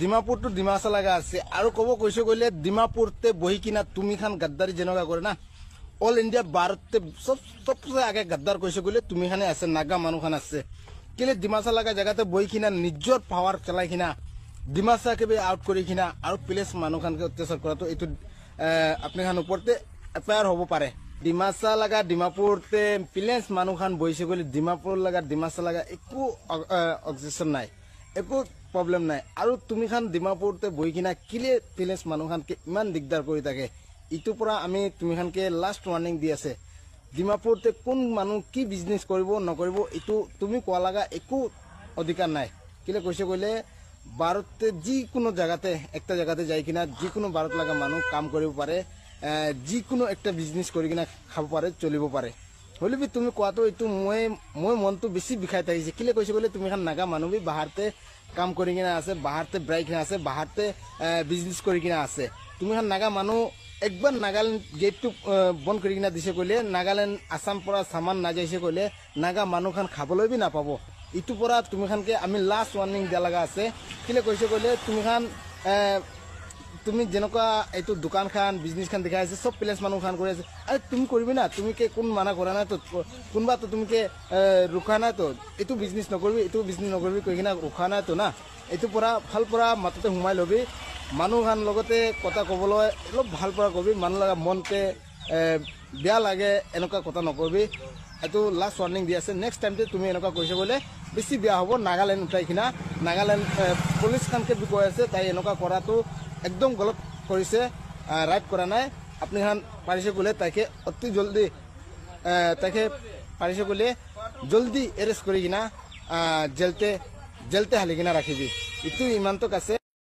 Dimapur two Dimasa লাগা আছে আর কব কইছে কইলে ডিমাপুরতে বহি কিনা তুমি খান গাদ্দারি যেনকা করে না অল ইন্ডিয়া ভারতে সবচেয়ে আগে গাদ্দার কইছে কইলে তুমি খানে আছে নাগা মানুষ খান আছে কেলে ডিমাসা লাগা জায়গাতে বহি কিনা নিজর পাওয়ার চালাই কিনা ডিমাসাকে আউট করে কিনা আর প্লেস মানুষ খানকে অত্যাচার করা তো এইটো আপনি খান উপরতে এফআইআর হব পারে ডিমাসা লাগা ডিমাপুরতে প্লেস মানুষ খান বহিছে কইলে ডিমাপুর লাগা ডিমাসা লাগা একো অবজেকশন নাই একো প্রবলেম নাই আর তুমি খান ডিমাপুরতে বহি কিনা কিলে প্লেস মানুষ খানকে ইমান দিগদার করে থাকে ইটোৰ পৰা আমি তুমি খানকে লাষ্ট ওয়ার্নিং দি আছে ডিমাপুরতে কোন মানুষ কি বিজনেস করব নকরিব ইটো তুমি কোয়া লাগা একো অধিকার নাই কিলে কইছে কইলে ভারতে যিকোনো জায়গাতে একটা জায়গাতে যাই কিনা যিকোনো ভারত লাগা মানুষ কাম কৰিব পাৰে যিকোনো একটা বিজনেস কৰি কিনা খাব পারে চলিব পারে হলে বি তুমি কোয়াতো এইটো মই মনটো বেশি বিষাই থাকিছে কিলে কইছে কইলে তুমি খান নাগা মানুহ বি বাহারতে কাম কৰি কিনা আছে বাহাৰতে ব্ৰাইক কিনা আছে বাহাৰতে বিজনেস কৰি কিনা আছে তুমি খান নাগা মানুহ একবাৰ নাগাল্যান্ড গেটটো বন্ধ কৰি কিনা দিছে কইলে নাগাল্যান্ড আসাম পৰা সামান না যাইছে কইলে নাগা মানুহ খান খাবলৈ বি নাপাব ইটো পৰা তুমি খানকে আমি লাষ্ট ওয়ার্নিং দিয়া লাগা আছে কিলে কইছে কইলে তুমি খান তুমি যেনকা এইটো দোকান খান বিজনেস খান দেখাই আছে সব প্লেস মানুষ খান করে আছে আরে তুমি করবি না তুমি কে কোন মানা করা না তো কোনবা তো তুমি কে রুখা না তো এইটো বিজনেস নকরবি এইটো বিজনেস নকরবি কই কিনা রুখা না তো না এইটো পৰা ভাল পৰা মাততে হুমাই লবি মানুহ খান লগতে কথা কবলৈ অলপ ভাল পৰা কবি মানুহ লগা মনতে বেয়া লাগে এনেকুৱা কথা নকবি এইটো লাষ্ট ওয়াৰ্নিং দি আছে নেক্সট টাইমতে তুমি এনেকুৱা কৈছে বলে বেছি বেয়া হ'ব নাগাল্যান্ড উঠাই কিনা নাগাল্যান্ড পুলিশ খানকে কৈ আছে তাই এনেকুৱা কৰাটো একদম গলত কৰিছে রাইট করা নাই আপনি খান পারিছে বলে তাকে অতি জলদি তাকে পারিছে বলে জলদি এরেস্ট করে কিনা জেলতে হালি কিনা রাখিবি ইটো ইমানতক আছে।